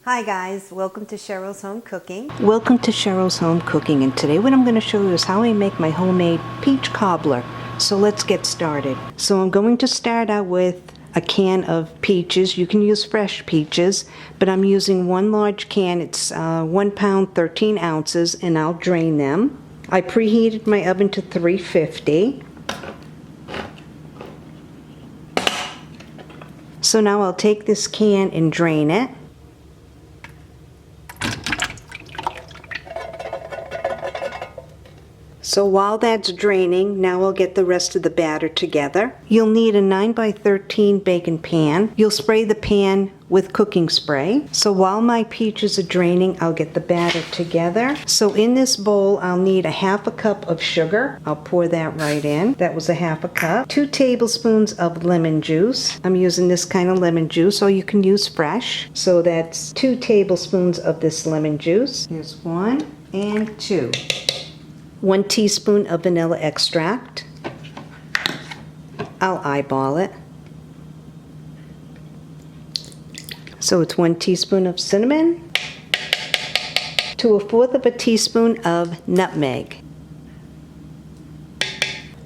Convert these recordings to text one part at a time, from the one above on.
Hi guys, welcome to Cheryl's Home Cooking. Welcome to Cheryl's Home Cooking, and today what I'm going to show you is how I make my homemade peach cobbler. So let's get started. So I'm going to start out with a can of peaches. You can use fresh peaches, but I'm using one large can. It's 1 pound 13 ounces, and I'll drain them. I preheated my oven to 350. So now I'll take this can and drain it. So while that's draining, now I'll get the rest of the batter together. You'll need a 9 by 13 baking pan. You'll spray the pan with cooking spray. So while my peaches are draining, I'll get the batter together. So in this bowl, I'll need a half a cup of sugar. I'll pour that right in. That was a half a cup. 2 tablespoons of lemon juice. I'm using this kind of lemon juice, or you can use fresh. So that's 2 tablespoons of this lemon juice. Here's 1 and 2. 1 teaspoon of vanilla extract. I'll eyeball it. So it's 1 teaspoon of cinnamon to 1/4 teaspoon of nutmeg.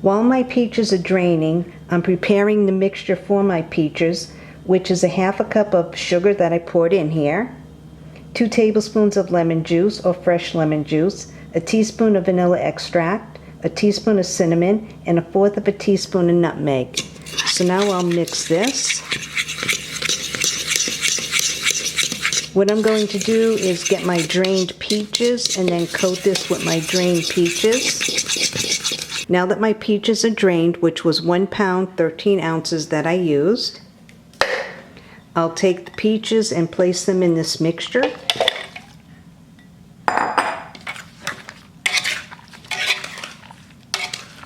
While my peaches are draining, I'm preparing the mixture for my peaches, which is a half a cup of sugar that I poured in here, 2 tablespoons of lemon juice or fresh lemon juice, a teaspoon of vanilla extract, a teaspoon of cinnamon, and 1/4 teaspoon of nutmeg. So now I'll mix this. What I'm going to do is get my drained peaches and then coat this with my drained peaches. Now that my peaches are drained, which was 1 pound 13 ounces that I used, I'll take the peaches and place them in this mixture.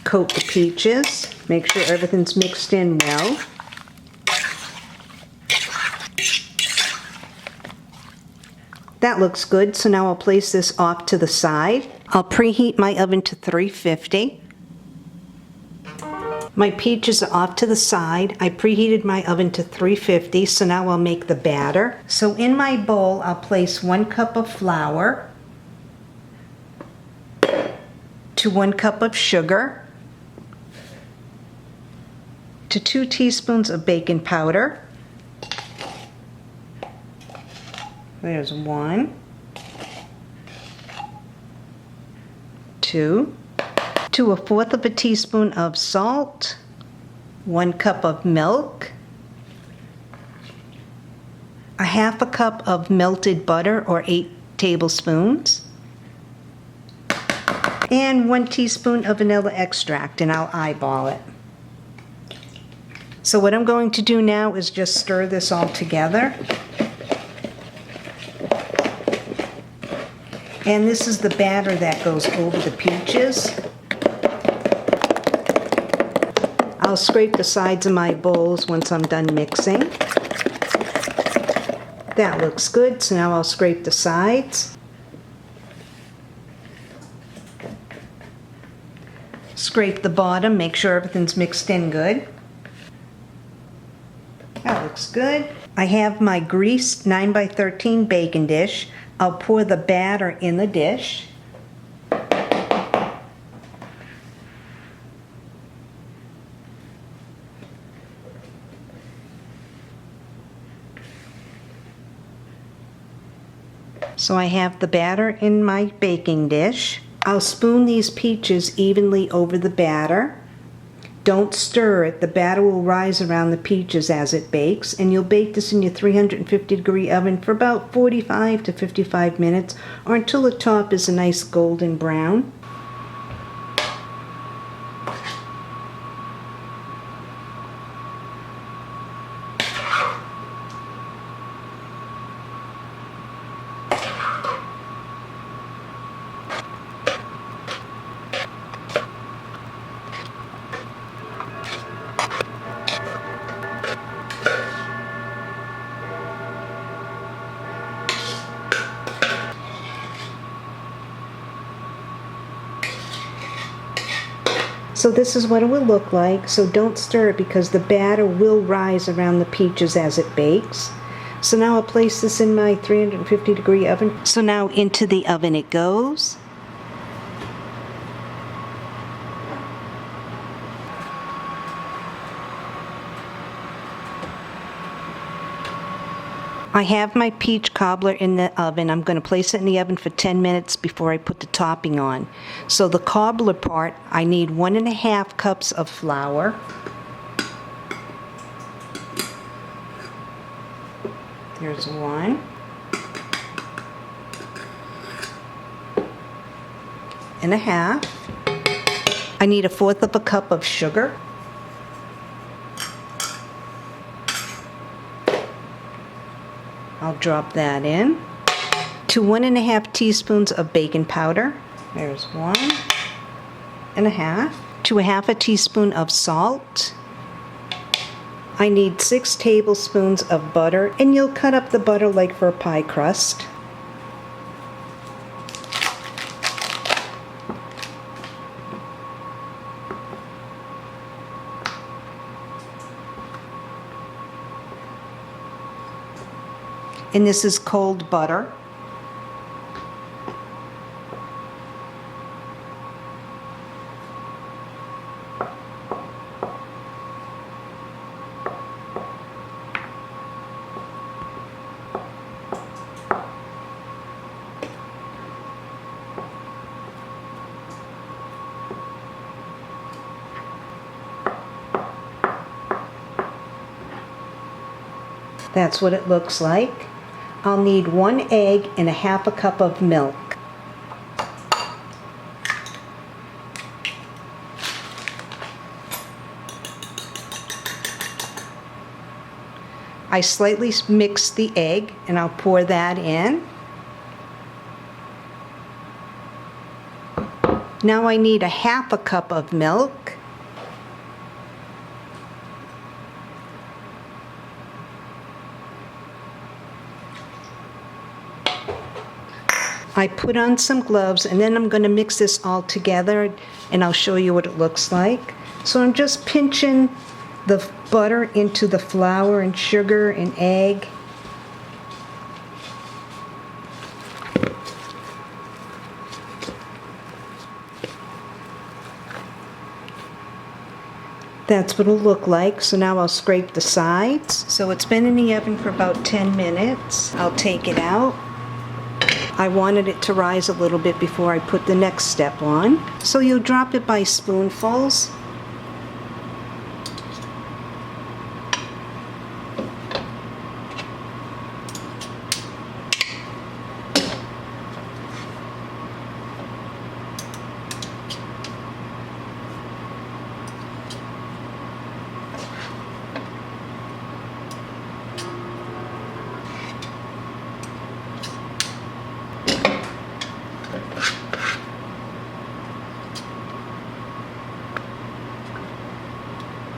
Coat the peaches, make sure everything's mixed in well. That looks good, so now I'll place this off to the side. I'll preheat my oven to 350. My peaches are off to the side. I preheated my oven to 350, so now I'll make the batter. So in my bowl, I'll place 1 cup of flour to 1 cup of sugar, to 2 teaspoons of baking powder. There's 1, 2, to 1/4 teaspoon of salt, 1 cup of milk, a half a cup of melted butter or 8 tablespoons, and 1 teaspoon of vanilla extract, and I'll eyeball it. So what I'm going to do now is just stir this all together. And this is the batter that goes over the peaches. I'll scrape the sides of my bowls once I'm done mixing. That looks good, so now I'll scrape the sides. Scrape the bottom, make sure everything's mixed in good. That looks good. I have my greased 9 by 13 baking dish. I'll pour the batter in the dish. So I have the batter in my baking dish. I'll spoon these peaches evenly over the batter. Don't stir it. The batter will rise around the peaches as it bakes, and you'll bake this in your 350-degree oven for about 45 to 55 minutes, or until the top is a nice golden brown. So this is what it will look like. So don't stir it because the batter will rise around the peaches as it bakes. So now I'll place this in my 350-degree oven. So now into the oven it goes. I have my peach cobbler in the oven. I'm going to place it in the oven for 10 minutes before I put the topping on. So the cobbler part, I need 1.5 cups of flour. There's 1. And a half. I need 1/4 cup of sugar. I'll drop that in. To 1.5 teaspoons of baking powder. There's 1.5. To 1/2 teaspoon of salt. I need 6 tablespoons of butter, and you'll cut up the butter like for a pie crust. And this is cold butter. That's what it looks like. I'll need 1 egg and 1/2 cup of milk. I slightly mix the egg and I'll pour that in. Now I need 1/2 cup of milk. I put on some gloves and then I'm going to mix this all together and I'll show you what it looks like. So I'm just pinching the butter into the flour and sugar and egg. That's what it'll look like. So now I'll scrape the sides. So it's been in the oven for about 10 minutes. I'll take it out. I wanted it to rise a little bit before I put the next step on. So you'll drop it by spoonfuls.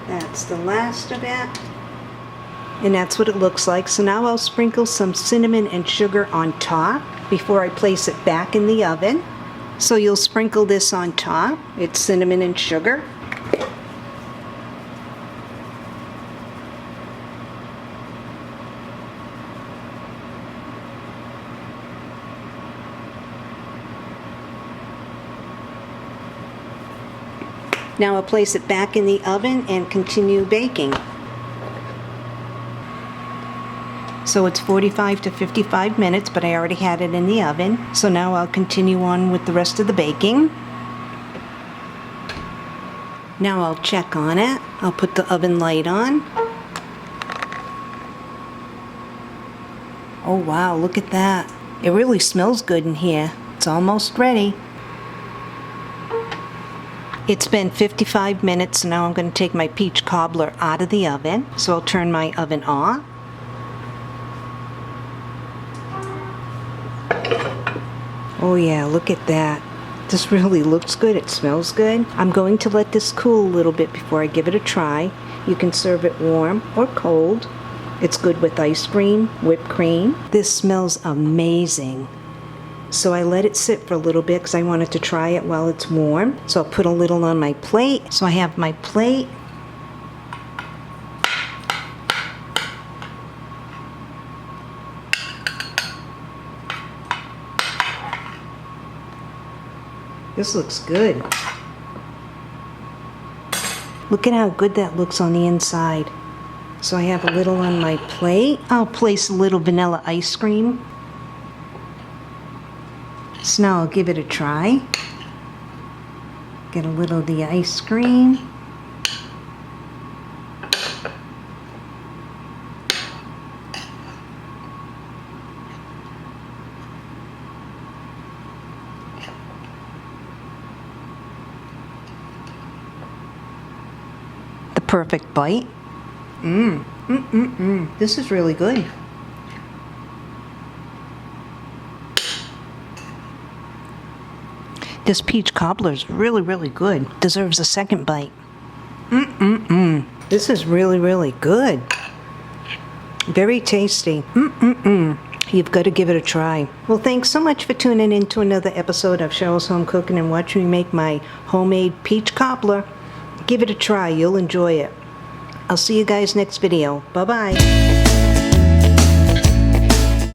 That's the last of it. And that's what it looks like. So now I'll sprinkle some cinnamon and sugar on top before I place it back in the oven. So you'll sprinkle this on top. It's cinnamon and sugar. Now I'll place it back in the oven and continue baking. So it's 45 to 55 minutes, but I already had it in the oven. So now I'll continue on with the rest of the baking. Now I'll check on it. I'll put the oven light on. Oh wow, look at that. It really smells good in here. It's almost ready. It's been 55 minutes, so now I'm going to take my peach cobbler out of the oven. So I'll turn my oven off. Oh yeah, look at that. This really looks good. It smells good. I'm going to let this cool a little bit before I give it a try. You can serve it warm or cold. It's good with ice cream, whipped cream. This smells amazing. So I let it sit for a little bit because I wanted to try it while it's warm. So I'll put a little on my plate. So I have my plate. This looks good. Look at how good that looks on the inside. So I have a little on my plate. I'll place a little vanilla ice cream. So now I'll give it a try. Get a little of the ice cream. The perfect bite. This is really good. This peach cobbler is really, really good. Deserves a second bite. This is really, really good. Very tasty. You've got to give it a try. Well, thanks so much for tuning in to another episode of Cheryl's Home Cooking and watching me make my homemade peach cobbler. Give it a try. You'll enjoy it. I'll see you guys next video. Bye-bye.